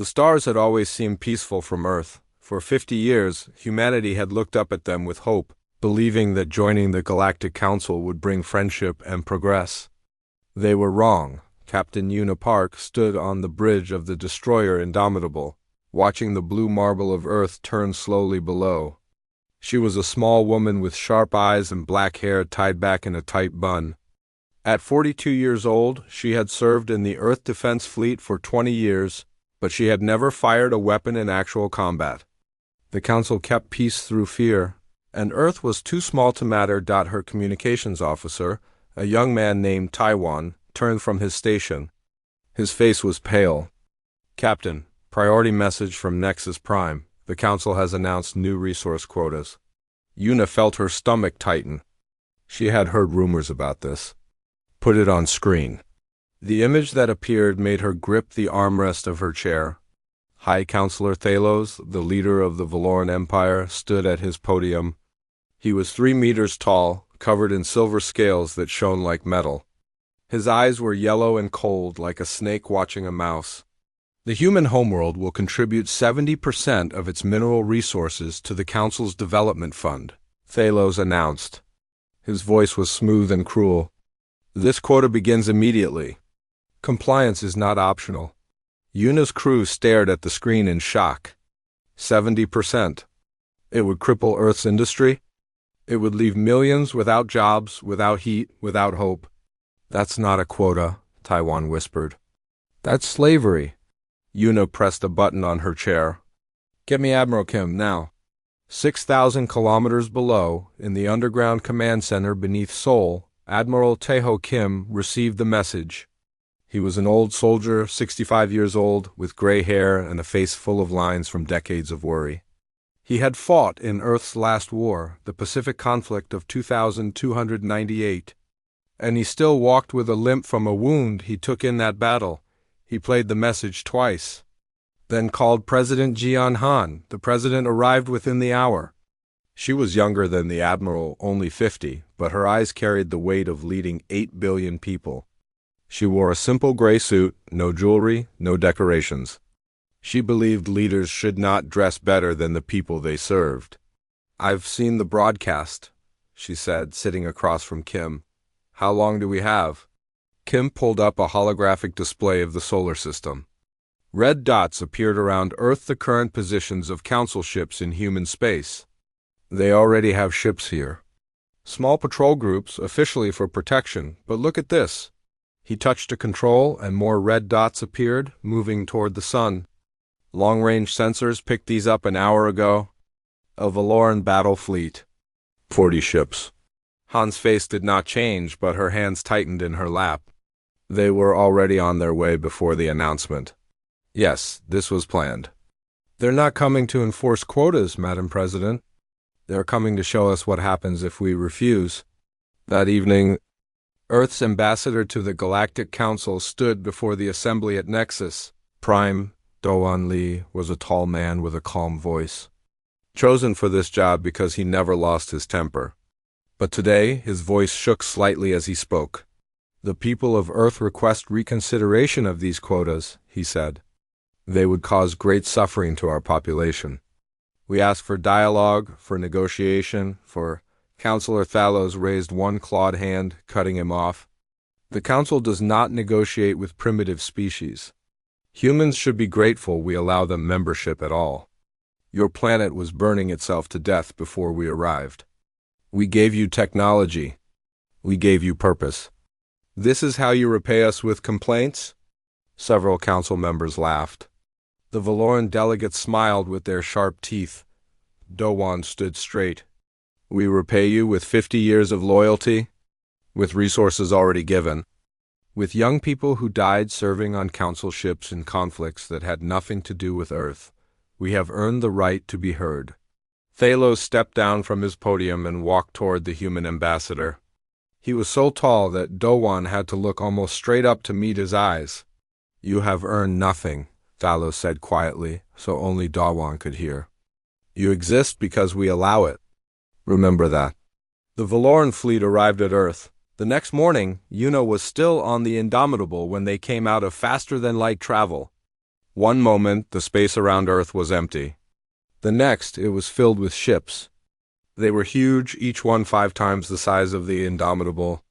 The stars had always seemed peaceful from Earth. For 50 years, humanity had looked up at them with hope, believing that joining the Galactic Council would bring friendship and progress. They were wrong. Captain Una Park stood on the bridge of the destroyer Indomitable, watching the blue marble of Earth turn slowly below. She was a small woman with sharp eyes and black hair tied back in a tight bun. At 42 years old, she had served in the Earth Defense Fleet for 20 years, but she had never fired a weapon in actual combat. The Council kept peace through fear, and Earth was too small to matter. Her communications officer, a young man named Taiwan, turned from his station. His face was pale. "Captain, priority message from Nexus Prime. The Council has announced new resource quotas." Una felt her stomach tighten. She had heard rumors about this. "Put it on screen." The image that appeared made her grip the armrest of her chair. High Counselor Thalos, the leader of the Valoran Empire, stood at his podium. He was 3 meters tall, covered in silver scales that shone like metal. His eyes were yellow and cold, like a snake watching a mouse. "The human homeworld will contribute 70% of its mineral resources to the Council's development fund," Thalos announced. His voice was smooth and cruel. "This quota begins immediately. Compliance is not optional." Una's crew stared at the screen in shock. 70%. It would cripple Earth's industry. It would leave millions without jobs, without heat, without hope. "That's not a quota," Taiwan whispered. "That's slavery." Una pressed a button on her chair. "Get me Admiral Kim, now." 6,000 kilometers below, in the underground command center beneath Seoul, Admiral Taeho Kim received the message. He was an old soldier, 65 years old, with gray hair and a face full of lines from decades of worry. He had fought in Earth's last war, the Pacific conflict of 2298, and he still walked with a limp from a wound he took in that battle. He played the message twice, then called President Jian Han. The president arrived within the hour. She was younger than the admiral, only 50, but her eyes carried the weight of leading 8 billion people. She wore a simple gray suit, no jewelry, no decorations. She believed leaders should not dress better than the people they served. "I've seen the broadcast," she said, sitting across from Kim. "How long do we have?" Kim pulled up a holographic display of the solar system. Red dots appeared around Earth, the current positions of Council ships in human space. "They already have ships here. Small patrol groups, officially for protection, but look at this." He touched a control, and more red dots appeared, moving toward the sun. "Long-range sensors picked these up an hour ago. A Valoran battle fleet. 40 ships." Han's face did not change, but her hands tightened in her lap. They were already on their way before the announcement. Yes, this was planned. "They're not coming to enforce quotas, Madam President. They're coming to show us what happens if we refuse." That evening, Earth's ambassador to the Galactic Council stood before the assembly at Nexus. Prime Do-won Lee was a tall man with a calm voice, chosen for this job because he never lost his temper. But today, his voice shook slightly as he spoke. "The people of Earth request reconsideration of these quotas," he said. "They would cause great suffering to our population. We ask for dialogue, for negotiation, for—" Counselor Thalos raised one clawed hand, cutting him off. "The Council does not negotiate with primitive species. Humans should be grateful we allow them membership at all. Your planet was burning itself to death before we arrived. We gave you technology. We gave you purpose. This is how you repay us with complaints?" Several council members laughed. The Valoran delegates smiled with their sharp teeth. Do-won stood straight. "We repay you with 50 years of loyalty, with resources already given, with young people who died serving on council ships in conflicts that had nothing to do with Earth. We have earned the right to be heard." Thalos stepped down from his podium and walked toward the human ambassador. He was so tall that Do-won had to look almost straight up to meet his eyes. "You have earned nothing," Thalos said quietly, so only Do-won could hear. "You exist because we allow it. Remember that." The Valoran fleet arrived at Earth. The next morning, Una was still on the Indomitable when they came out of faster-than-light travel. One moment, the space around Earth was empty. The next, it was filled with ships. They were huge, each one 5 times the size of the Indomitable,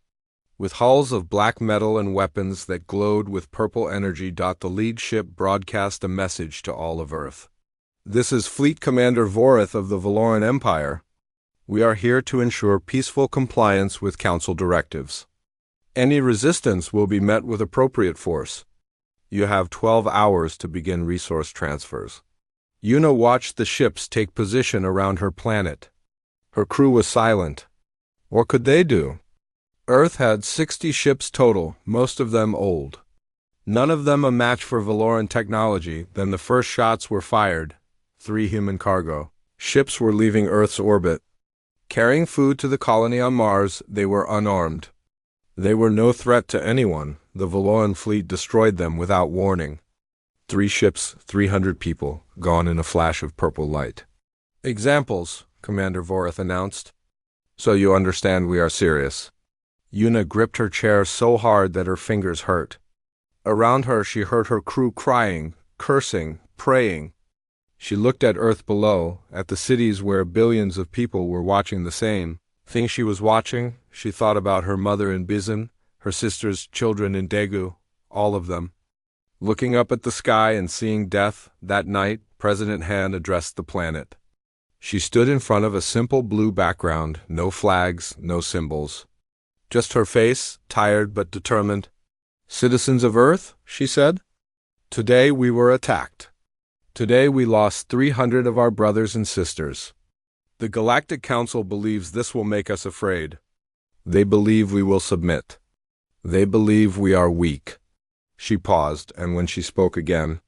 with hulls of black metal and weapons that glowed with purple energy. The lead ship broadcast a message to all of Earth. "This is Fleet Commander Vorith of the Valoran Empire. We are here to ensure peaceful compliance with Council directives. Any resistance will be met with appropriate force. You have 12 hours to begin resource transfers." Yuna watched the ships take position around her planet. Her crew was silent. What could they do? Earth had 60 ships total, most of them old. None of them a match for Valoran technology. Then the first shots were fired. 3 human cargo ships were leaving Earth's orbit. Carrying food to the colony on Mars, they were unarmed. They were no threat to anyone. The Valoran fleet destroyed them without warning. 3 ships, 300 people, gone in a flash of purple light. "Examples," Commander Vorith announced. "So you understand we are serious." Yuna gripped her chair so hard that her fingers hurt. Around her she heard her crew crying, cursing, praying. She looked at Earth below, at the cities where billions of people were watching the same thing she was watching. She thought about her mother in Bizan, her sister's children in Daegu, all of them. Looking up at the sky and seeing death, that night, President Han addressed the planet. She stood in front of a simple blue background, no flags, no symbols. Just her face, tired but determined. "Citizens of Earth," she said, "today we were attacked. Today we lost 300 of our brothers and sisters. The Galactic Council believes this will make us afraid. They believe we will submit. They believe we are weak." She paused, and when she spoke again,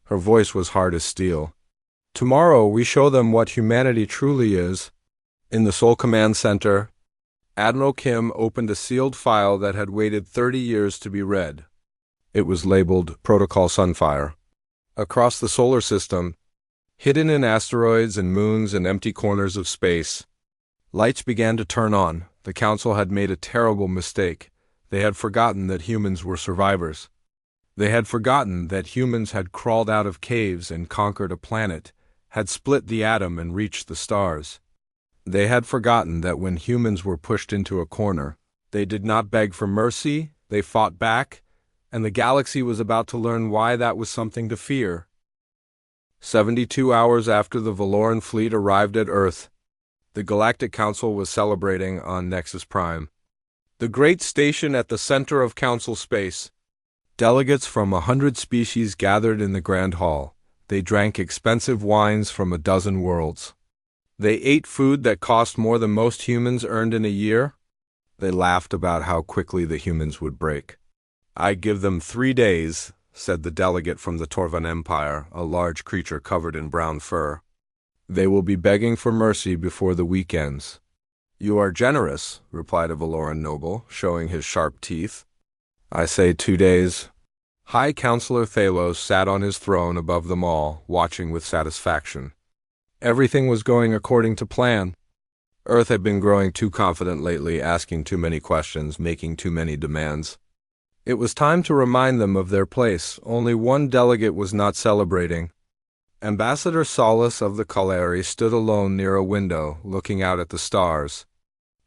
her voice was hard as steel. "Tomorrow we show them what humanity truly is." In the Seoul Command Center, Admiral Kim opened a sealed file that had waited 30 years to be read. It was labeled Protocol Sunfire. Across the solar system, hidden in asteroids and moons and empty corners of space, lights began to turn on. The Council had made a terrible mistake. They had forgotten that humans were survivors. They had forgotten that humans had crawled out of caves and conquered a planet, had split the atom and reached the stars. They had forgotten that when humans were pushed into a corner, they did not beg for mercy, they fought back, and the galaxy was about to learn why that was something to fear. 72 hours after the Valoran fleet arrived at Earth, the Galactic Council was celebrating on Nexus Prime, the great station at the center of Council space. Delegates from 100 species gathered in the Grand Hall. They drank expensive wines from a dozen worlds. They ate food that cost more than most humans earned in a year. They laughed about how quickly the humans would break. "I give them 3 days," said the delegate from the Torvan Empire, a large creature covered in brown fur. "They will be begging for mercy before the week ends." "You are generous," replied a Valoran noble, showing his sharp teeth. "I say 2 days." High Counselor Thalos sat on his throne above them all, watching with satisfaction. Everything was going according to plan. Earth had been growing too confident lately, asking too many questions, making too many demands. It was time to remind them of their place. Only one delegate was not celebrating. Ambassador Solace of the Kaleri stood alone near a window, looking out at the stars.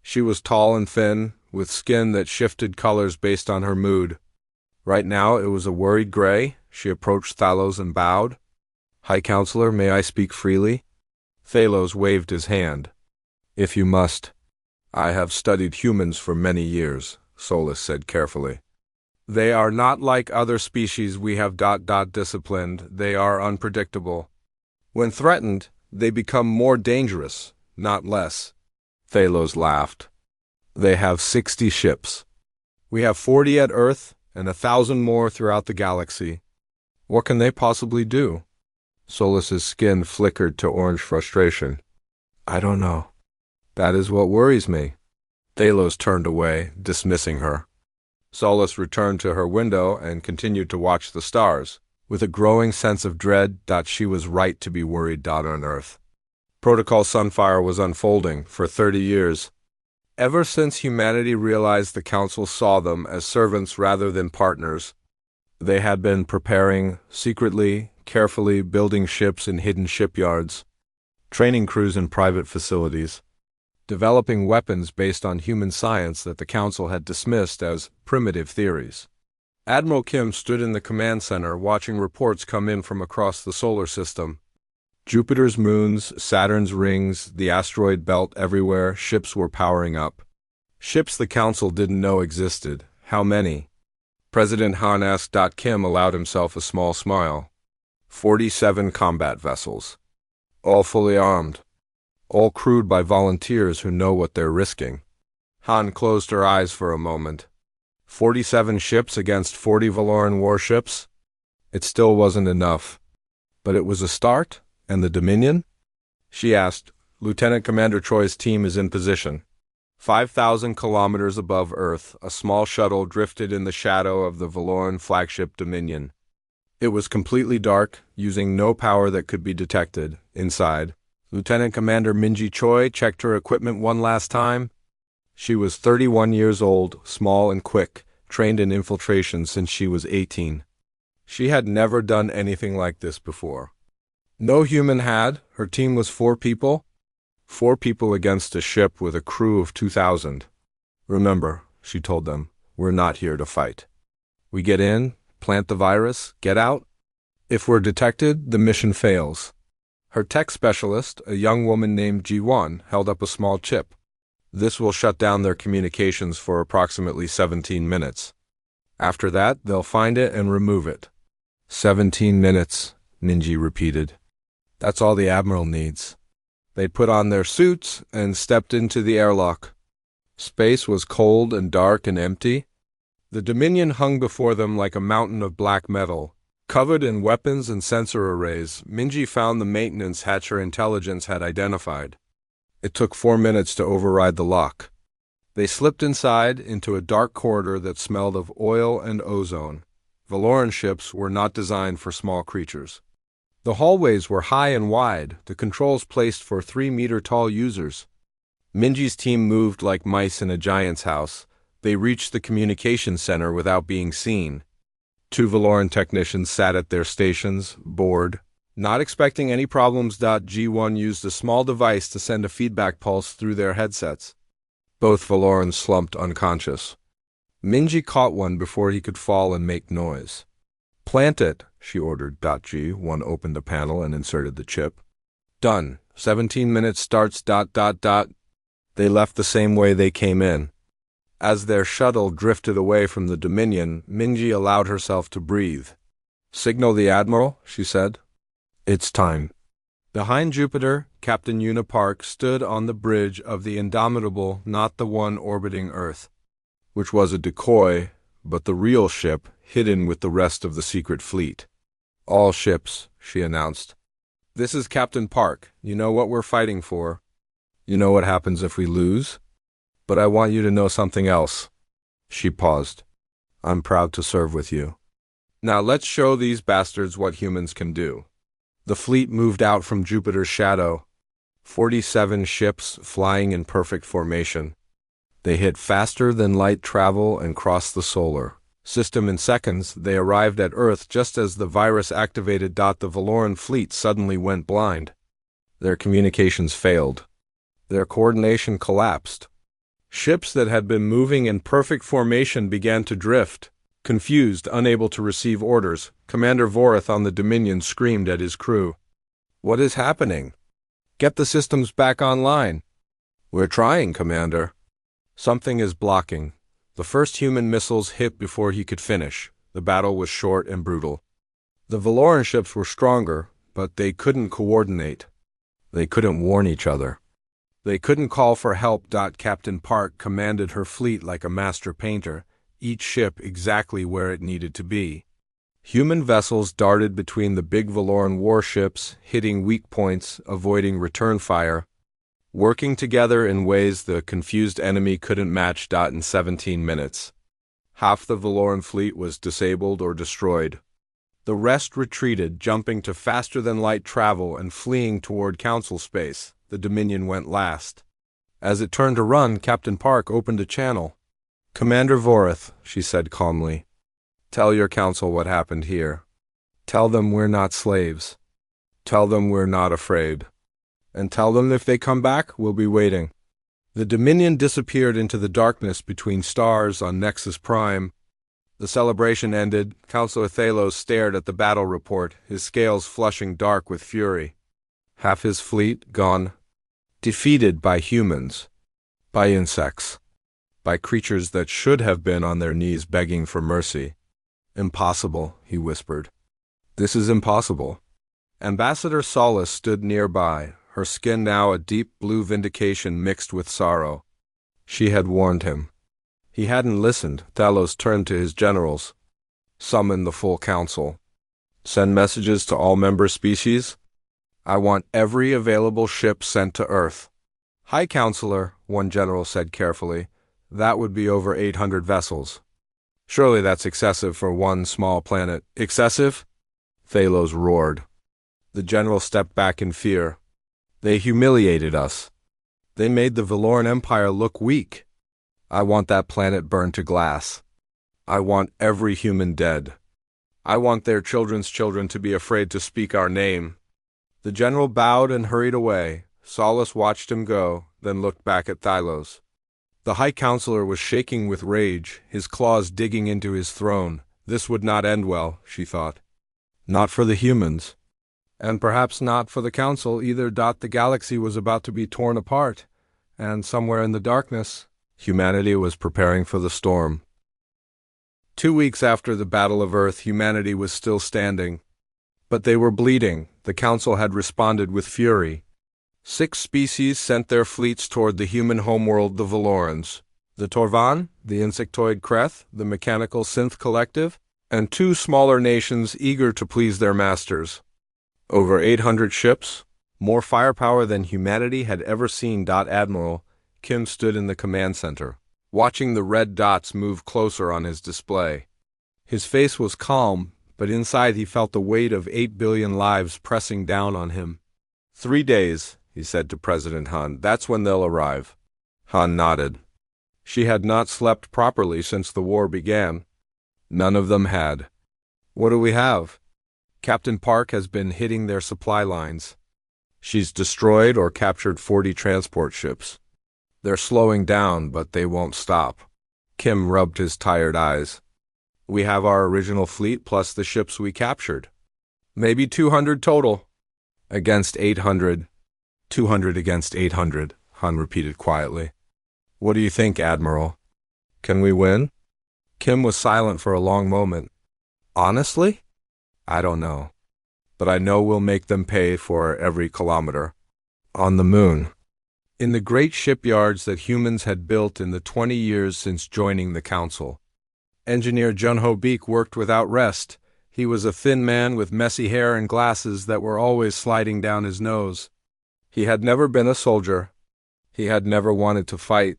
She was tall and thin, with skin that shifted colors based on her mood. Right now it was a worried gray. She approached Thalos and bowed. "High Counselor, may I speak freely?" Thalos waved his hand. "If you must." "I have studied humans for many years," Solace said carefully. "They are not like other species we have disciplined. They are unpredictable. When threatened, they become more dangerous, not less." Thalos laughed. "They have 60 ships. We have 40 at Earth, and 1,000 more throughout the galaxy. What can they possibly do?" Solace's skin flickered to orange frustration. "I don't know. That is what worries me." Thalos turned away, dismissing her. Solace returned to her window and continued to watch the stars, with a growing sense of dread that she was right to be worried on Earth. Protocol Sunfire was unfolding for 30 years. Ever since humanity realized the Council saw them as servants rather than partners, they had been preparing, secretly, carefully building ships in hidden shipyards, training crews in private facilities, developing weapons based on human science that the Council had dismissed as primitive theories. Admiral Kim stood in the command center watching reports come in from across the solar system. Jupiter's moons, Saturn's rings, the asteroid belt everywhere, ships were powering up. Ships the Council didn't know existed. How many? President Han asked. Kim allowed himself a small smile. 47 combat vessels. All fully armed. All crewed by volunteers who know what they're risking. Han closed her eyes for a moment. 47 ships against 40 Valoran warships? It still wasn't enough. But it was a start? And the Dominion? She asked. Lieutenant Commander Troy's team is in position. 5,000 kilometers above Earth, a small shuttle drifted in the shadow of the Valoran flagship Dominion. It was completely dark, using no power that could be detected. Inside, Lieutenant Commander Minji Choi checked her equipment one last time. She was 31 years old, small and quick, trained in infiltration since she was 18. She had never done anything like this before. No human had. Her team was 4 people. 4 people against a ship with a crew of 2,000. Remember, she told them, we're not here to fight. We get in, plant the virus, get out. If we're detected, the mission fails. Her tech specialist, a young woman named Ji-won, held up a small chip. This will shut down their communications for approximately 17 minutes. After that, they'll find it and remove it. 17 minutes, Ninji repeated. That's all the Admiral needs. They put on their suits and stepped into the airlock. Space was cold and dark and empty. The Dominion hung before them like a mountain of black metal. Covered in weapons and sensor arrays, Minji found the maintenance hatch her intelligence had identified. It took 4 minutes to override the lock. They slipped inside into a dark corridor that smelled of oil and ozone. Valoran ships were not designed for small creatures. The hallways were high and wide, the controls placed for 3-meter-tall users. Minji's team moved like mice in a giant's house. They reached the communications center without being seen. 2 Valoran technicians sat at their stations, bored. Not expecting any problems, G1 used a small device to send a feedback pulse through their headsets. Both Valorans slumped unconscious. Minji caught one before he could fall and make noise. Plant it, she ordered. G1 opened the panel and inserted the chip. Done. 17 minutes starts. They left the same way they came in. As their shuttle drifted away from the Dominion, Minji allowed herself to breathe. Signal the Admiral, she said. It's time. Behind Jupiter, Captain Una Park stood on the bridge of the Indomitable, not the one orbiting Earth, which was a decoy, but the real ship, hidden with the rest of the secret fleet. All ships, she announced. This is Captain Park. You know what we're fighting for. You know what happens if we lose? But I want you to know something else. She paused. I'm proud to serve with you. Now let's show these bastards what humans can do. The fleet moved out from Jupiter's shadow. 47 ships flying in perfect formation. They hit faster than light travel and crossed the solar system in seconds. They arrived at Earth just as the virus activated. The Valoran fleet suddenly went blind. Their communications failed. Their coordination collapsed. Ships that had been moving in perfect formation began to drift. Confused, unable to receive orders, Commander Vorath on the Dominion screamed at his crew. What is happening? Get the systems back online. We're trying, Commander. Something is blocking. The first human missiles hit before he could finish. The battle was short and brutal. The Valoran ships were stronger, but they couldn't coordinate. They couldn't warn each other. They couldn't call for help. Captain Park commanded her fleet like a master painter, each ship exactly where it needed to be. Human vessels darted between the big Valoran warships, hitting weak points, avoiding return fire, working together in ways the confused enemy couldn't match. In 17 minutes, half the Valoran fleet was disabled or destroyed. The rest retreated, jumping to faster-than-light travel and fleeing toward Council space. The Dominion went last. As it turned to run, Captain Park opened a channel. Commander Vorath, she said calmly, tell your council what happened here. Tell them we're not slaves. Tell them we're not afraid. And tell them if they come back, we'll be waiting. The Dominion disappeared into the darkness between stars on Nexus Prime. The celebration ended. Counselor Thalos stared at the battle report, his scales flushing dark with fury. Half his fleet gone. Defeated by humans. By insects. By creatures that should have been on their knees begging for mercy. Impossible, he whispered. This is impossible. Ambassador Solace stood nearby, her skin now a deep blue vindication mixed with sorrow. She had warned him. He hadn't listened. Thalos turned to his generals. Summon the full council. Send messages to all member species. I want every available ship sent to Earth. High Counselor, one general said carefully. That would be over 800 vessels. Surely that's excessive for one small planet. Excessive? Thalos roared. The general stepped back in fear. They humiliated us. They made the Valoran Empire look weak. I want that planet burned to glass. I want every human dead. I want their children's children to be afraid to speak our name. The general bowed and hurried away. Solace watched him go, then looked back at Thalos. The High Counselor was shaking with rage, his claws digging into his throne. This would not end well, she thought. Not for the humans. And perhaps not for the Council either. The galaxy was about to be torn apart, and somewhere in the darkness, humanity was preparing for the storm. 2 weeks after the Battle of Earth, humanity was still standing. But they were bleeding. The Council had responded with fury. 6 species sent their fleets toward the human homeworld, the Valorans. The Torvan, the insectoid Kreth, the mechanical synth collective, and 2 smaller nations eager to please their masters. Over 800 ships, more firepower than humanity had ever seen. Admiral Kim stood in the command center, watching the red dots move closer on his display. His face was calm, but inside he felt the weight of 8 billion lives pressing down on him. 3 days, he said to President Han. That's when they'll arrive. Han nodded. She had not slept properly since the war began. None of them had. What do we have? Captain Park has been hitting their supply lines. She's destroyed or captured 40 transport ships. They're slowing down, but they won't stop. Kim rubbed his tired eyes. We have our original fleet plus the ships we captured. Maybe 200 total. Against 800. 200 against 800, Han repeated quietly. What do you think, Admiral? Can we win? Kim was silent for a long moment. Honestly? I don't know. But I know we'll make them pay for every kilometer. On the moon. In the great shipyards that humans had built in the 20 years since joining the Council. Engineer Junho Beek worked without rest. He was a thin man with messy hair and glasses that were always sliding down his nose. He had never been a soldier. He had never wanted to fight.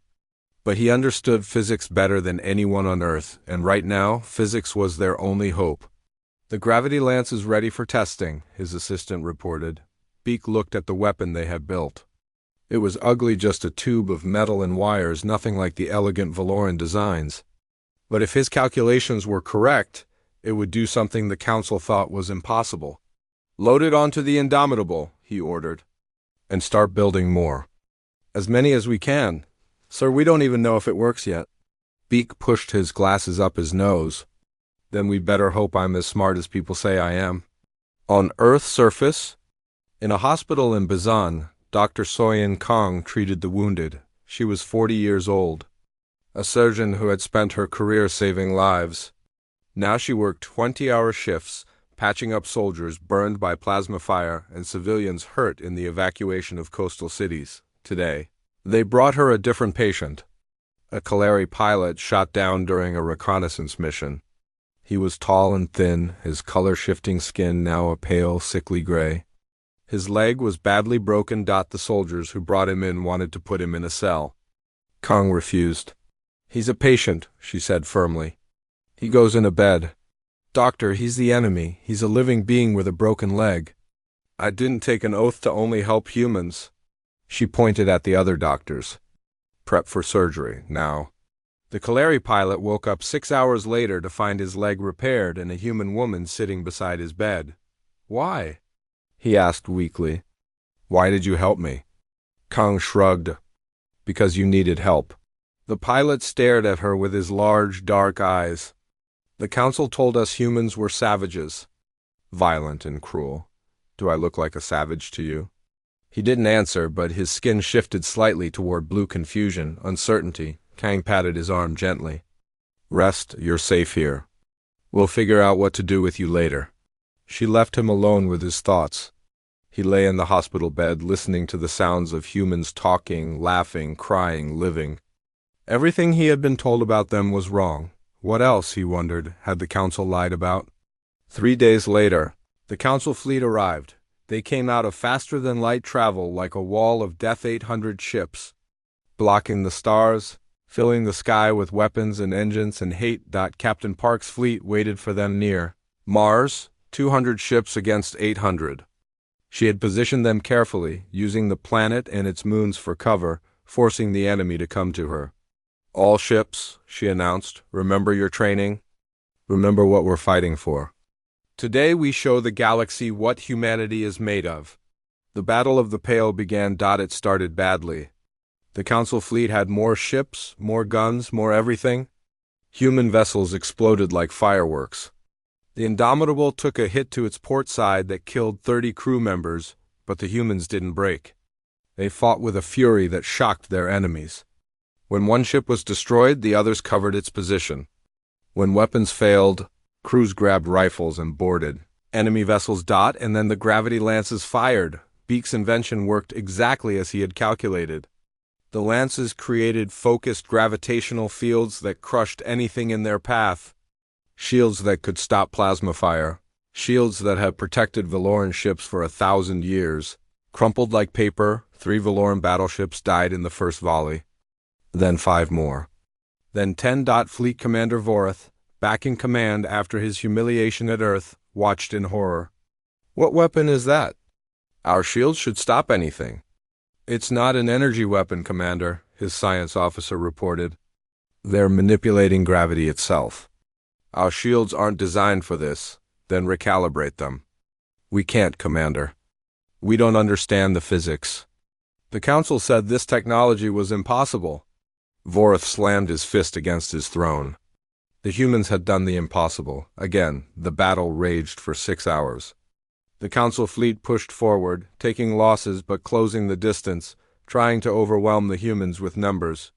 But he understood physics better than anyone on Earth, and right now, physics was their only hope. The gravity lance is ready for testing, his assistant reported. Beek looked at the weapon they had built. It was ugly, just a tube of metal and wires, nothing like the elegant Valoran designs. But if his calculations were correct, it would do something the Council thought was impossible. Load it onto the Indomitable, he ordered. And start building more. As many as we can. Sir, we don't even know if it works yet. Beek pushed his glasses up his nose. Then we'd better hope I'm as smart as people say I am. On Earth's surface, in a hospital in Bazan, Dr. Soyin Kong treated the wounded. She was 40 years old. A surgeon who had spent her career saving lives. Now she worked 20-hour shifts, patching up soldiers burned by plasma fire and civilians hurt in the evacuation of coastal cities. Today, they brought her a different patient. A Kalari pilot shot down during a reconnaissance mission. He was tall and thin, his color-shifting skin now a pale, sickly gray. His leg was badly broken. The soldiers who brought him in wanted to put him in a cell. Kong refused. He's a patient, she said firmly. He goes in a bed. Doctor, he's the enemy. He's a living being with a broken leg. I didn't take an oath to only help humans. She pointed at the other doctors. Prep for surgery, now. The Kaleri pilot woke up 6 hours later to find his leg repaired and a human woman sitting beside his bed. "Why?" he asked weakly. "Why did you help me?" Kang shrugged. "Because you needed help." The pilot stared at her with his large, dark eyes. "The council told us humans were savages. Violent and cruel. Do I look like a savage to you?" He didn't answer, but his skin shifted slightly toward blue confusion, uncertainty. Kang patted his arm gently. "Rest, you're safe here. We'll figure out what to do with you later." She left him alone with his thoughts. He lay in the hospital bed, listening to the sounds of humans talking, laughing, crying, living. Everything he had been told about them was wrong. What else, he wondered, had the council lied about? 3 days later, the council fleet arrived. They came out of faster-than-light travel like a wall of Death 800 ships, blocking the stars, filling the sky with weapons and engines, and hate. Captain Park's fleet waited for them near Mars, 200 ships against 800. She had positioned them carefully, using the planet and its moons for cover, forcing the enemy to come to her. "All ships," she announced, "remember your training. Remember what we're fighting for. Today we show the galaxy what humanity is made of." The Battle of the Pale began. It started badly. The Council fleet had more ships, more guns, more everything. Human vessels exploded like fireworks. The Indomitable took a hit to its port side that killed 30 crew members, but the humans didn't break. They fought with a fury that shocked their enemies. When one ship was destroyed, the others covered its position. When weapons failed, crews grabbed rifles and boarded. Enemy vessels and then the gravity lances fired. Beak's invention worked exactly as he had calculated. The lances created focused gravitational fields that crushed anything in their path. Shields that could stop plasma fire. Shields that had protected Valoran ships for 1,000 years. Crumpled like paper, 3 Valoran battleships died in the first volley. Then 5 more. Then 10. Fleet Commander Vorath, back in command after his humiliation at Earth, watched in horror. "What weapon is that? Our shields should stop anything." "It's not an energy weapon, Commander," his science officer reported. "They're manipulating gravity itself. Our shields aren't designed for this." "Then recalibrate them." "We can't, Commander. We don't understand the physics." The Council said this technology was impossible. Vorath slammed his fist against his throne. The humans had done the impossible. Again, the battle raged for 6 hours. The Council fleet pushed forward, taking losses but closing the distance, trying to overwhelm the humans with numbers.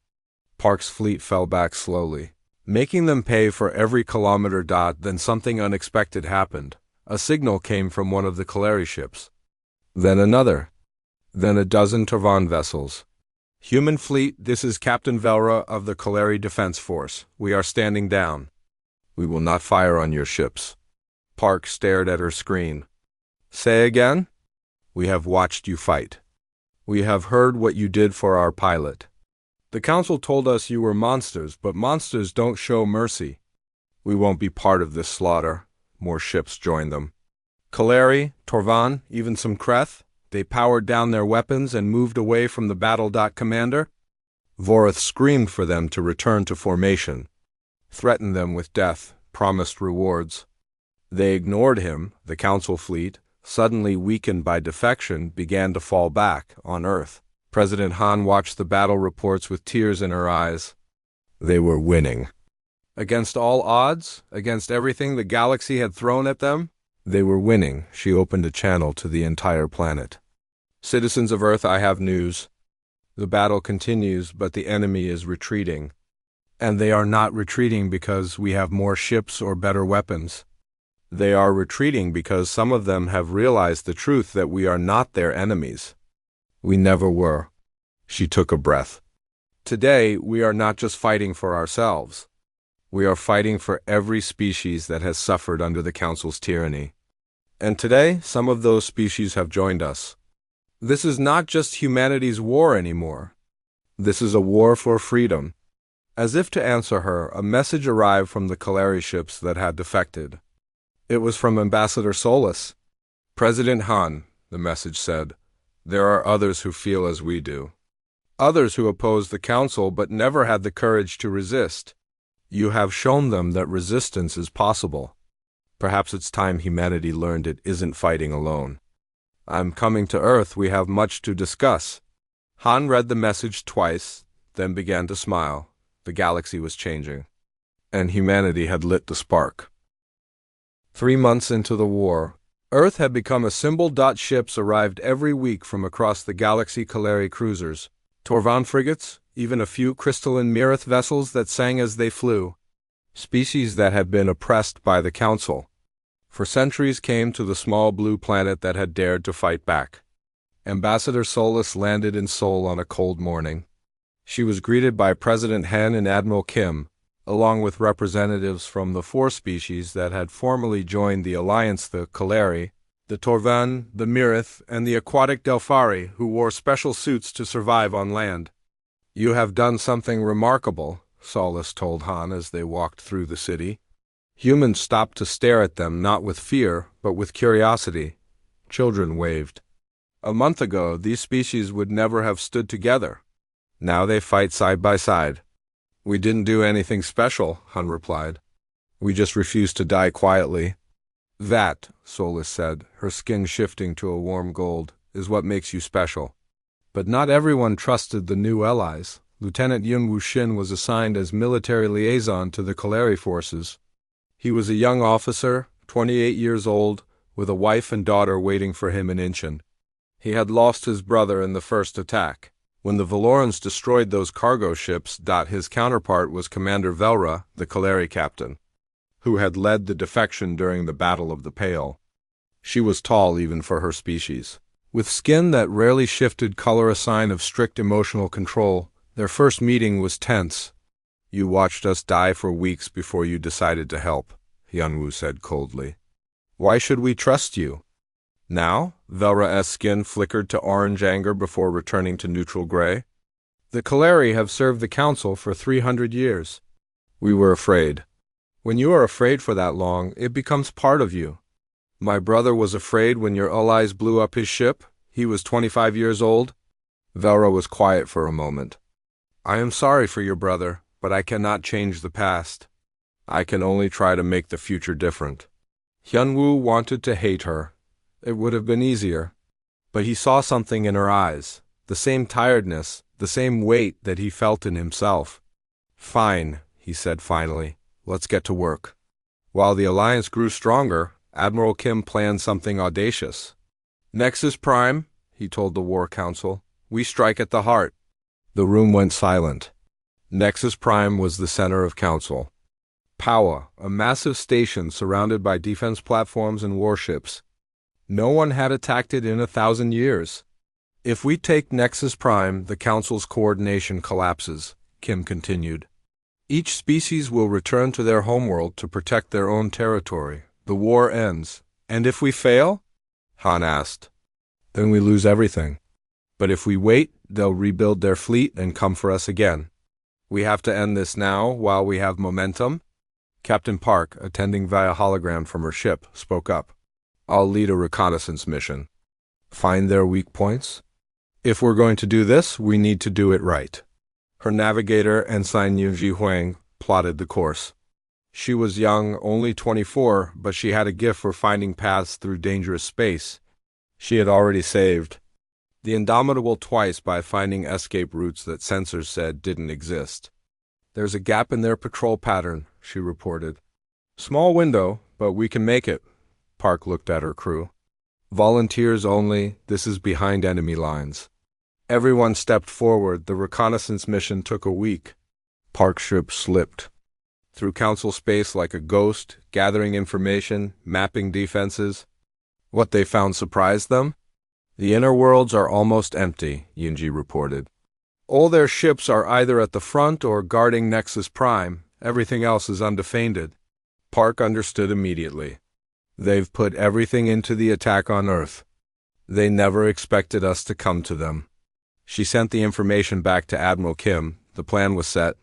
Park's fleet fell back slowly, making them pay for every kilometer. Then something unexpected happened. A signal came from one of the Kaleri ships. Then another. Then a dozen Tervan vessels. "Human fleet, this is Captain Velra of the Kaleri Defense Force. We are standing down. We will not fire on your ships." Park stared at her screen. "Say again?" "We have watched you fight. We have heard what you did for our pilot. The Council told us you were monsters, but monsters don't show mercy. We won't be part of this slaughter." More ships joined them. Kaleri, Torvan, even some Kreth. They powered down their weapons and moved away from the battle. "Commander?" Vorath screamed for them to return to formation, threatened them with death, promised rewards. They ignored him. The Council fleet, suddenly weakened by defection, began to fall back on Earth. President Han watched the battle reports with tears in her eyes. They were winning. Against all odds, against everything the galaxy had thrown at them, they were winning. She opened a channel to the entire planet. "Citizens of Earth, I have news. The battle continues, but the enemy is retreating. And they are not retreating because we have more ships or better weapons. They are retreating because some of them have realized the truth that we are not their enemies. We never were." She took a breath. "Today, we are not just fighting for ourselves. We are fighting for every species that has suffered under the Council's tyranny. And today, some of those species have joined us. This is not just humanity's war anymore. This is a war for freedom." As if to answer her, a message arrived from the Kaleri ships that had defected. It was from Ambassador Solus. "President Han," the message said, "there are others who feel as we do. Others who opposed the council but never had the courage to resist. You have shown them that resistance is possible. Perhaps it's time humanity learned it isn't fighting alone. I'm coming to Earth. We have much to discuss. Han read the message twice, then began to smile. The galaxy was changing, and humanity had lit the spark. 3 months into the war, Earth had become a symbol. Ships arrived every week from across the galaxy: Kaleri cruisers, Torvan frigates, even a few crystalline Mirith vessels that sang as they flew. Species that had been oppressed by the Council for centuries came to the small blue planet that had dared to fight back. Ambassador Solus landed in Seoul on a cold morning. She was greeted by President Han and Admiral Kim, along with representatives from the 4 species that had formerly joined the alliance: the Kaleri, the Torvan, the Mirith, and the aquatic Delphari, who wore special suits to survive on land. You have done something remarkable, Solus told Han as they walked through the city. Humans stopped to stare at them, not with fear, but with curiosity. Children waved. A month ago, these species would never have stood together. Now they fight side by side. We didn't do anything special, Han replied. We just refused to die quietly. That, Solus said, her skin shifting to a warm gold, is what makes you special. But not everyone trusted the new allies. Lieutenant Yun Wuxin was assigned as military liaison to the Kaleri forces. He was a young officer, 28 years old, with a wife and daughter waiting for him in Incheon. He had lost his brother in the first attack. When the Valorans destroyed those cargo ships, his counterpart was Commander Velra, the Kaleri captain, who had led the defection during the Battle of the Pale. She was tall even for her species, with skin that rarely shifted color, a sign of strict emotional control. Their first meeting was tense. You watched us die for weeks before you decided to help, Hyunwoo said coldly. Why should we trust you? Now, Velra's skin flickered to orange anger before returning to neutral gray. The Kaleri have served the Council for 300 years. We were afraid. When you are afraid for that long, it becomes part of you. My brother was afraid when your allies blew up his ship. He was 25 years old. Velra was quiet for a moment. I am sorry for your brother, but I cannot change the past. I can only try to make the future different. Hyunwoo wanted to hate her. It would have been easier. But he saw something in her eyes, the same tiredness, the same weight that he felt in himself. Fine, he said finally. Let's get to work. While the alliance grew stronger, Admiral Kim planned something audacious. Nexus Prime, he told the War Council. We strike at the heart. The room went silent. Nexus Prime was the center of Council. Paua, a massive station surrounded by defense platforms and warships. No one had attacked it in 1,000 years. If we take Nexus Prime, the Council's coordination collapses, Kim continued. Each species will return to their homeworld to protect their own territory. The war ends. And if we fail? Han asked. Then we lose everything. But if we wait, they'll rebuild their fleet and come for us again. We have to end this now while we have momentum. Captain Park, attending via hologram from her ship, spoke up. I'll lead a reconnaissance mission. Find their weak points? If we're going to do this, we need to do it right. Her navigator, Ensign Yunji Huang, plotted the course. She was young, only 24, but she had a gift for finding paths through dangerous space. She had already saved the Indomitable twice by finding escape routes that sensors said didn't exist. There's a gap in their patrol pattern, she reported. Small window, but we can make it. Park looked at her crew. Volunteers only, this is behind enemy lines. Everyone stepped forward. The reconnaissance mission took a week. Park's ship slipped through Council space like a ghost, gathering information, mapping defenses. What they found surprised them. The inner worlds are almost empty, Yunji reported. All their ships are either at the front or guarding Nexus Prime. Everything else is undefended. Park understood immediately. They've put everything into the attack on Earth. They never expected us to come to them. She sent the information back to Admiral Kim. The plan was set,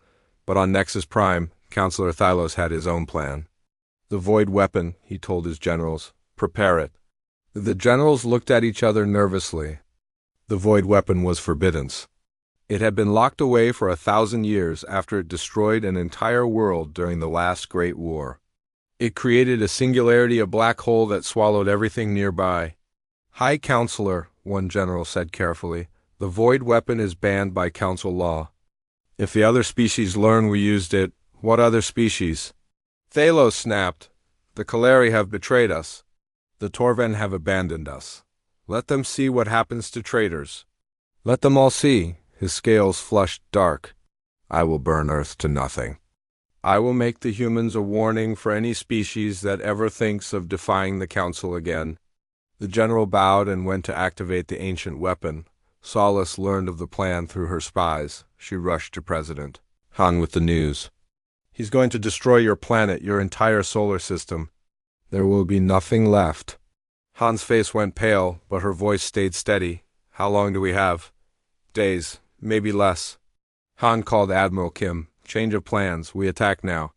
but on Nexus Prime, Counselor Thylos had his own plan. The void weapon, he told his generals. Prepare it. The generals looked at each other nervously. The void weapon was forbidden. It had been locked away for 1,000 years after it destroyed an entire world during the last Great War. It created a singularity, a black hole that swallowed everything nearby. "High Counselor," one general said carefully, "the void weapon is banned by council law. If the other species learn we used it, what other species?" Thalos snapped, "The Kaleri have betrayed us. The Torven have abandoned us. Let them see what happens to traitors. Let them all see." His scales flushed dark. "I will burn Earth to nothing. I will make the humans a warning for any species that ever thinks of defying the council again." The general bowed and went to activate the ancient weapon. Solace learned of the plan through her spies. She rushed to President Han with the news. "He's going to destroy your planet, your entire solar system. There will be nothing left." Han's face went pale, but her voice stayed steady. "How long do we have?" "Days, maybe less." Han called Admiral Kim. "Change of plans. We attack now."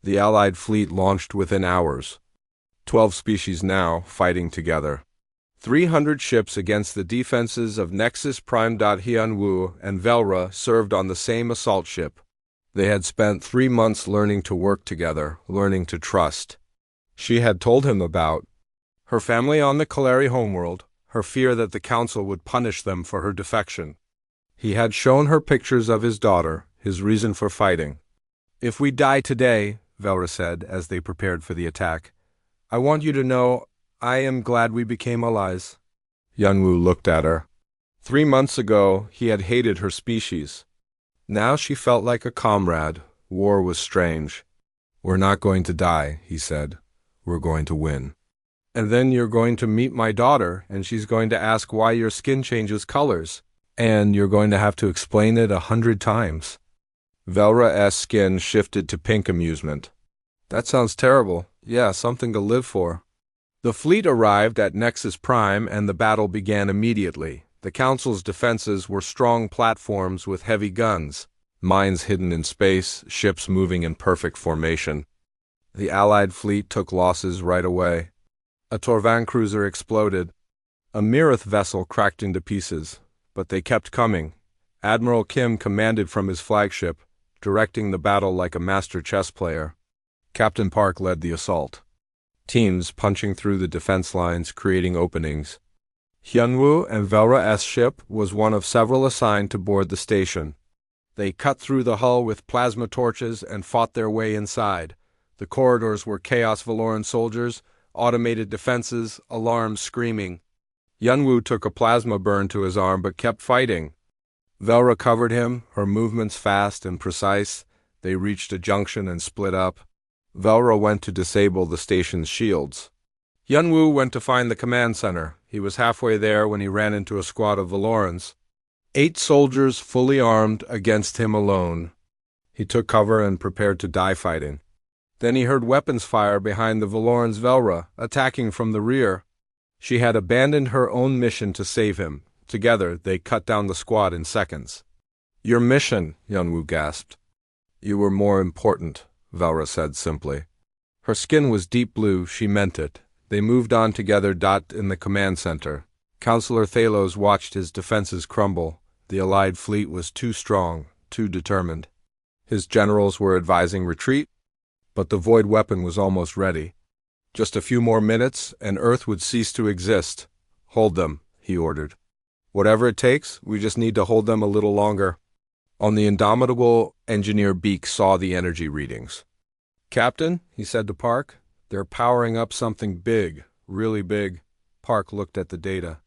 The Allied fleet launched within hours. 12 species now, fighting together. 300 ships against the defenses of Nexus Prime. Hyunwoo and Velra served on the same assault ship. They had spent 3 months learning to work together, learning to trust. She had told him about her family on the Kaleri homeworld, her fear that the council would punish them for her defection. He had shown her pictures of his daughter, his reason for fighting. "If we die today," Velra said as they prepared for the attack, "I want you to know I am glad we became allies." Hyunwoo looked at her. 3 months ago, he had hated her species. Now she felt like a comrade. War was strange. "We're not going to die," he said. "We're going to win. And then you're going to meet my daughter, and she's going to ask why your skin changes colors. And you're going to have to explain it 100 times. Velra's skin shifted to pink amusement. "That sounds terrible. Yeah, something to live for." The fleet arrived at Nexus Prime, and the battle began immediately. The Council's defenses were strong platforms with heavy guns, mines hidden in space, ships moving in perfect formation. The Allied fleet took losses right away. A Torvan cruiser exploded. A Mirith vessel cracked into pieces. But they kept coming. Admiral Kim commanded from his flagship, directing the battle like a master chess player. Captain Park led the assault. Teams punching through the defense lines, creating openings. Hyunwoo and Velra's ship was one of several assigned to board the station. They cut through the hull with plasma torches and fought their way inside. The corridors were Chaos Valoran soldiers, automated defenses, alarms screaming. Hyunwoo took a plasma burn to his arm but kept fighting. Velra covered him, her movements fast and precise. They reached a junction and split up. Velra went to disable the station's shields. Hyunwoo went to find the command center. He was halfway there when he ran into a squad of Valorans. 8 soldiers fully armed against him alone. He took cover and prepared to die fighting. Then he heard weapons fire behind the Valorans. Velra, attacking from the rear. She had abandoned her own mission to save him. Together, they cut down the squad in seconds. "Your mission," Hyunwoo gasped. "You were more important," Velra said simply. Her skin was deep blue, she meant it. They moved on together. In the command center. Counselor Thalos watched his defenses crumble. The Allied fleet was too strong, too determined. His generals were advising retreat, but the void weapon was almost ready. Just a few more minutes, and Earth would cease to exist. "Hold them," he ordered. "Whatever it takes, we just need to hold them a little longer." On the indomitable engineer, Beak saw the energy readings. "Captain," he said to Park, "they're powering up something big, really big." Park looked at the data.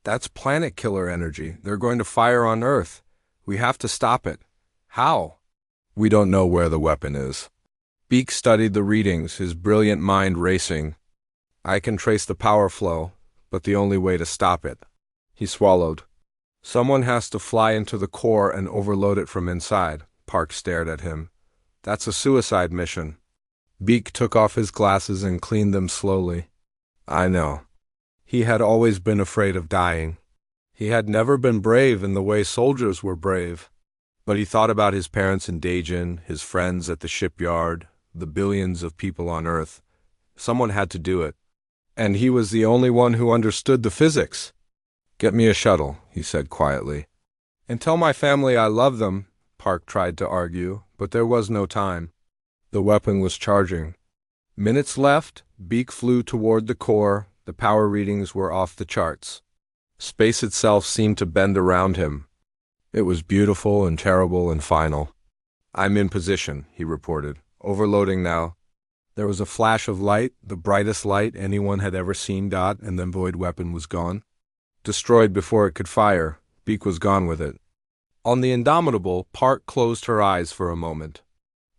"That's planet killer energy. They're going to fire on Earth. We have to stop it." "How?" "We don't know where the weapon is." Beak studied the readings, his brilliant mind racing. "I can trace the power flow, but the only way to stop it." He swallowed. "Someone has to fly into the core and overload it from inside." Park stared at him. "That's a suicide mission." Beak took off his glasses and cleaned them slowly. "I know." He had always been afraid of dying. He had never been brave in the way soldiers were brave. But he thought about his parents in Daejin, his friends at the shipyard, the billions of people on Earth. Someone had to do it. And he was the only one who understood the physics. "Get me a shuttle," he said quietly. And tell my family I love them, Park tried to argue, but there was no time. The weapon was charging. Minutes left, Beak flew toward the core, the power readings were off the charts. Space itself seemed to bend around him. It was beautiful and terrible and final. I'm in position, he reported. Overloading now. There was a flash of light, the brightest light anyone had ever seen, and the void weapon was gone. Destroyed before it could fire, Beak was gone with it. On the Indomitable, Park closed her eyes for a moment.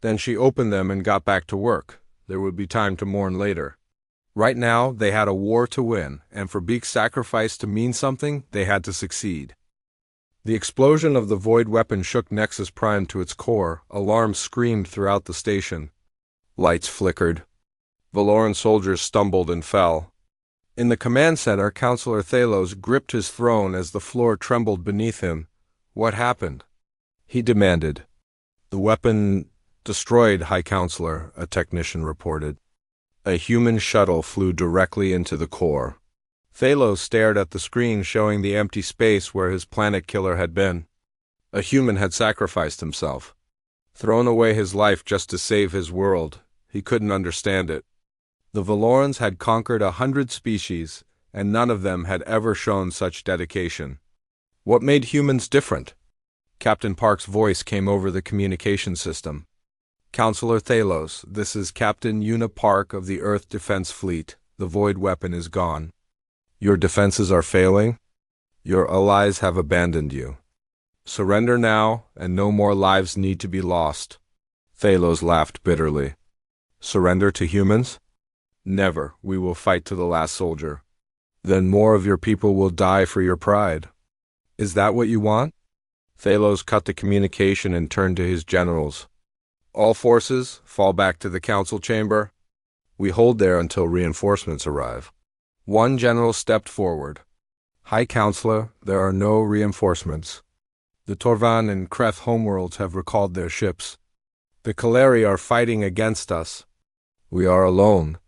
Then she opened them and got back to work. There would be time to mourn later. Right now, they had a war to win, and for Beak's sacrifice to mean something, they had to succeed. The explosion of the void weapon shook Nexus Prime to its core. Alarms screamed throughout the station. Lights flickered. Valoran soldiers stumbled and fell. In the command center, Counselor Thalos gripped his throne as the floor trembled beneath him. What happened? He demanded. The weapon destroyed, High Counselor, a technician reported. A human shuttle flew directly into the core. Thalos stared at the screen showing the empty space where his planet killer had been. A human had sacrificed himself. Thrown away his life just to save his world. He couldn't understand it. The Valorans had conquered 100 species, and none of them had ever shown such dedication. What made humans different? Captain Park's voice came over the communication system. Counselor Thalos, this is Captain Una Park of the Earth Defense Fleet. The void weapon is gone. Your defenses are failing? Your allies have abandoned you. Surrender now, and no more lives need to be lost. Thalos laughed bitterly. Surrender to humans? Never. We will fight to the last soldier. Then more of your people will die for your pride. Is that what you want? Thalos cut the communication and turned to his generals. All forces, fall back to the council chamber. We hold there until reinforcements arrive. One general stepped forward. High Counselor, there are no reinforcements. The Torvan and Kreth homeworlds have recalled their ships. The Kaleri are fighting against us. We are alone.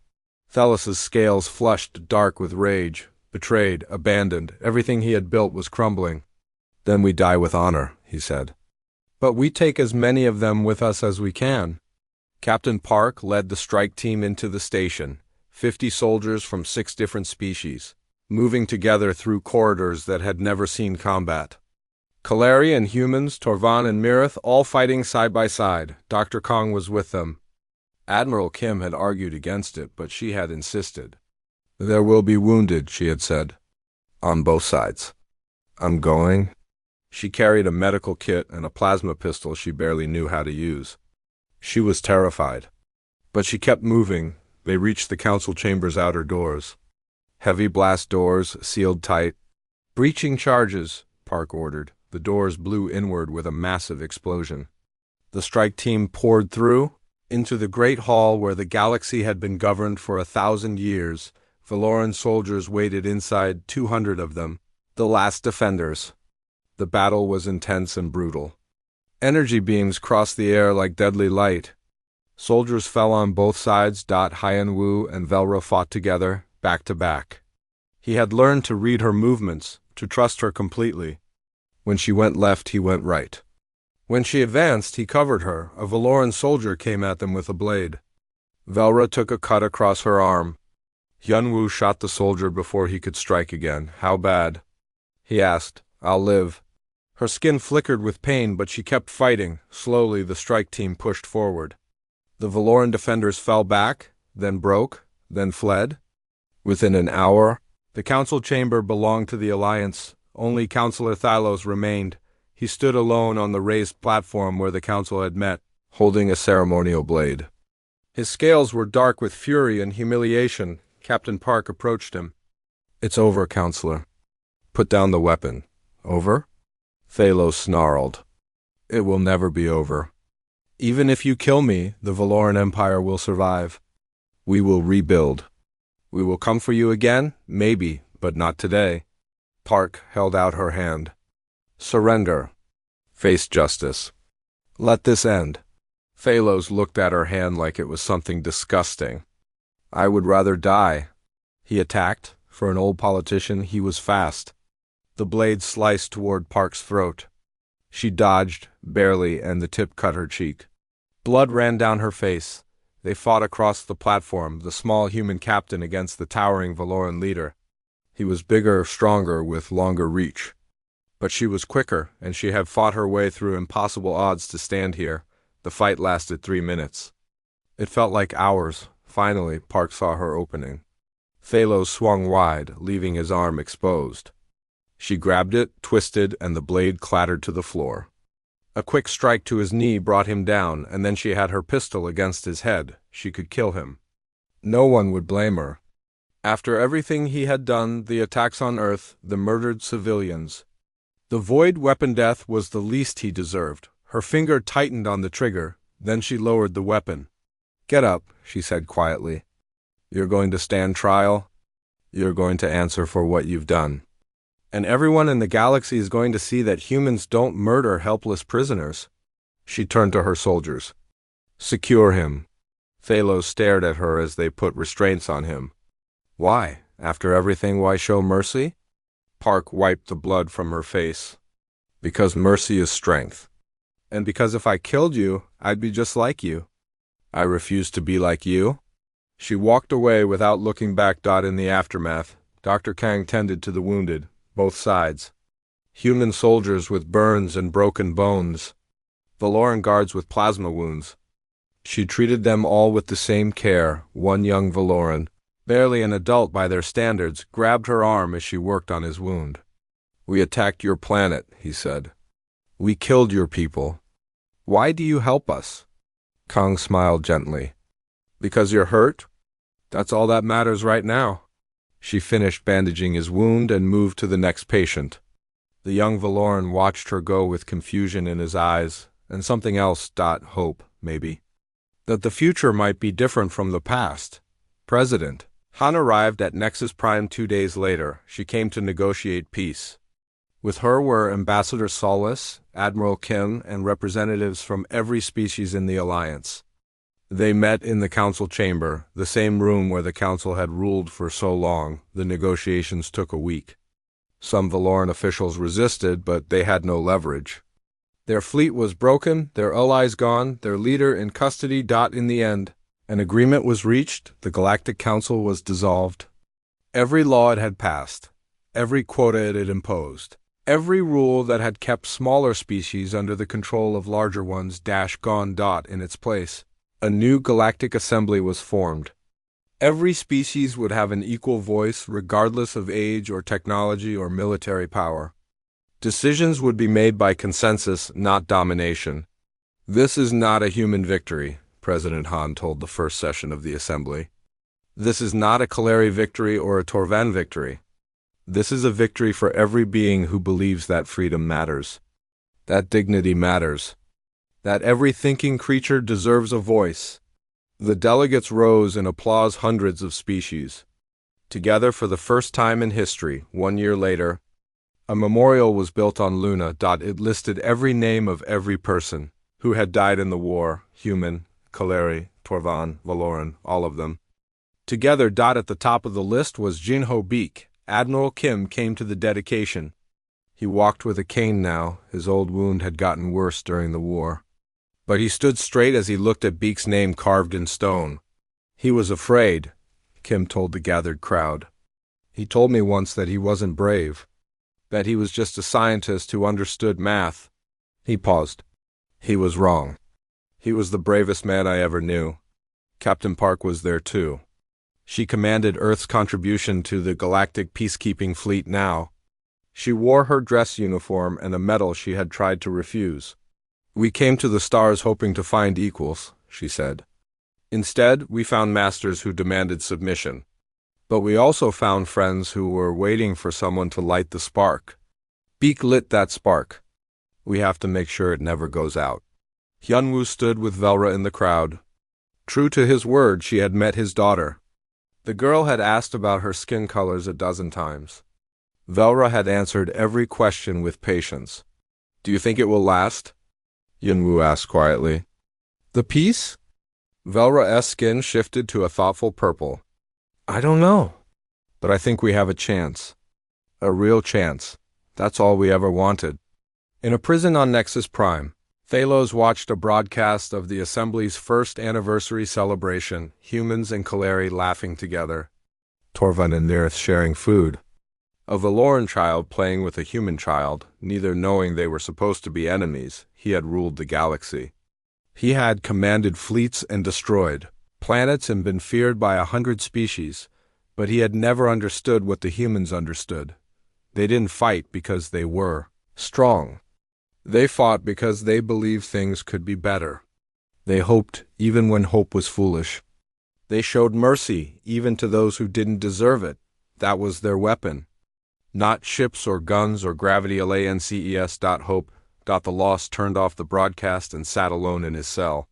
Thalos' scales flushed dark with rage. Betrayed, abandoned, everything he had built was crumbling. Then we die with honor, he said. But we take as many of them with us as we can. Captain Park led the strike team into the station, 50 soldiers from 6 different species, moving together through corridors that had never seen combat. Kaleri and humans, Torvan and Mirith, all fighting side by side. Dr. Kong was with them. Admiral Kim had argued against it, but she had insisted. There will be wounded, she had said. On both sides. I'm going. She carried a medical kit and a plasma pistol she barely knew how to use. She was terrified. But she kept moving. They reached the council chamber's outer doors. Heavy blast doors, sealed tight. Breaching charges, Park ordered. The doors blew inward with a massive explosion. The strike team poured through, into the great hall where the galaxy had been governed for 1,000 years. Valoran soldiers waited inside, 200 of them, the last defenders. The battle was intense and brutal. Energy beams crossed the air like deadly light. Soldiers fell on both sides. Hyen Wu and Velra fought together, back to back. He had learned to read her movements, to trust her completely. When she went left, he went right. When she advanced, he covered her. A Valoran soldier came at them with a blade. Velra took a cut across her arm. Hyunwoo shot the soldier before he could strike again. How bad? He asked. I'll live. Her skin flickered with pain, but she kept fighting. Slowly, the strike team pushed forward. The Valoran defenders fell back, then broke, then fled. Within an hour, the council chamber belonged to the Alliance. Only Counselor Thalos remained. He stood alone on the raised platform where the council had met, holding a ceremonial blade. His scales were dark with fury and humiliation. Captain Park approached him. It's over, Counselor. Put down the weapon. Over? Thalos snarled. It will never be over. Even if you kill me, the Valoran Empire will survive. We will rebuild. We will come for you again, maybe, but not today. Park held out her hand. Surrender. Face justice. Let this end. Thalos looked at her hand like it was something disgusting. I would rather die. He attacked. For an old politician, he was fast. The blade sliced toward Park's throat. She dodged, barely, and the tip cut her cheek. Blood ran down her face. They fought across the platform, the small human captain against the towering Valoran leader. He was bigger, stronger, with longer reach. But she was quicker, and she had fought her way through impossible odds to stand here. The fight lasted 3 minutes. It felt like hours. Finally, Park saw her opening. Thalos swung wide, leaving his arm exposed. She grabbed it, twisted, and the blade clattered to the floor. A quick strike to his knee brought him down, and then she had her pistol against his head. She could kill him. No one would blame her. After everything he had done, the attacks on Earth, the murdered civilians, the void weapon death was the least he deserved. Her finger tightened on the trigger, then she lowered the weapon. "Get up," she said quietly. "You're going to stand trial. You're going to answer for what you've done. And everyone in the galaxy is going to see that humans don't murder helpless prisoners." She turned to her soldiers. "Secure him." Thalos stared at her as they put restraints on him. "Why? After everything, why show mercy?" Park wiped the blood from her face. "Because mercy is strength. And because if I killed you, I'd be just like you." "I refuse to be like you." She walked away without looking back. In the aftermath, Dr. Kang tended to the wounded, both sides. Human soldiers with burns and broken bones. Valoran guards with plasma wounds. She treated them all with the same care. One young Valoran, barely an adult by their standards, grabbed her arm as she worked on his wound. "We attacked your planet," he said. "We killed your people. Why do you help us?" Kang smiled gently. "Because you're hurt? That's all that matters right now." She finished bandaging his wound and moved to the next patient. The young Valoran watched her go with confusion in his eyes, and something else. Hope, maybe. That the future might be different from the past. President Han arrived at Nexus Prime 2 days later. She came to negotiate peace. With her were Ambassador Solace, Admiral Kim, and representatives from every species in the Alliance. They met in the council chamber, the same room where the council had ruled for so long. The negotiations took a week. Some Valoran officials resisted, but they had no leverage. Their fleet was broken, their allies gone, their leader in custody. In the end, an agreement was reached. The Galactic Council was dissolved. Every law it had passed, every quota it had imposed, every rule that had kept smaller species under the control of larger ones gone. In its place, a new galactic assembly was formed. Every species would have an equal voice, regardless of age or technology or military power. Decisions would be made by consensus, not domination. "This is not a human victory," President Han told the first session of the assembly. "This is not a Kaleri victory or a Torvan victory. This is a victory for every being who believes that freedom matters, that dignity matters, that every thinking creature deserves a voice." The delegates rose in applause. Hundreds of species. Together for the first time in history, 1 year later, a memorial was built on Luna. It listed every name of every person who had died in the war, human, Kaleri, Torvan, Valoran, all of them. Together. At the top of the list was Jinho Beek. Admiral Kim came to the dedication. He walked with a cane now. His old wound had gotten worse during the war. But he stood straight as he looked at Beek's name carved in stone. "He was afraid," Kim told the gathered crowd. "He told me once that he wasn't brave, that he was just a scientist who understood math." He paused. "He was wrong. He was the bravest man I ever knew." Captain Park was there too. She commanded Earth's contribution to the galactic peacekeeping fleet now. She wore her dress uniform and a medal she had tried to refuse. "We came to the stars hoping to find equals," she said. "Instead, we found masters who demanded submission. But we also found friends who were waiting for someone to light the spark. Beek lit that spark. We have to make sure it never goes out." Hyunwoo stood with Velra in the crowd. True to his word, she had met his daughter. The girl had asked about her skin colors a dozen times. Velra had answered every question with patience. "Do you think it will last?" Yunwoo asked quietly. "The peace?" Velra's skin shifted to a thoughtful purple. "I don't know. But I think we have a chance. A real chance. That's all we ever wanted." In a prison on Nexus Prime, Thalos watched a broadcast of the Assembly's first anniversary celebration, humans and Kaleri laughing together, Torvund and Nirith sharing food, a Valoran child playing with a human child, neither knowing they were supposed to be enemies. He had ruled the galaxy. He had commanded fleets and destroyed planets and been feared by 100 species, but he had never understood what the humans understood. They didn't fight because they were strong. They fought because they believed things could be better. They hoped even when hope was foolish. They showed mercy even to those who didn't deserve it. That was their weapon. Not ships or guns or gravity. LANCES. Hope. The Lost turned off the broadcast and sat alone in his cell.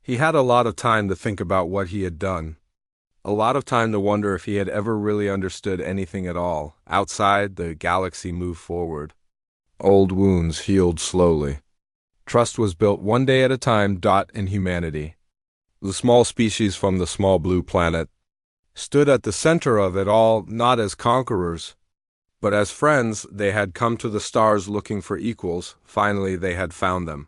He had a lot of time to think about what he had done. A lot of time to wonder if he had ever really understood anything at all. Outside, the galaxy moved forward. Old wounds healed slowly. Trust was built one day at a time. In humanity, the small species from the small blue planet stood at the center of it all, not as conquerors, but as friends. They had come to the stars looking for equals. Finally, they had found them.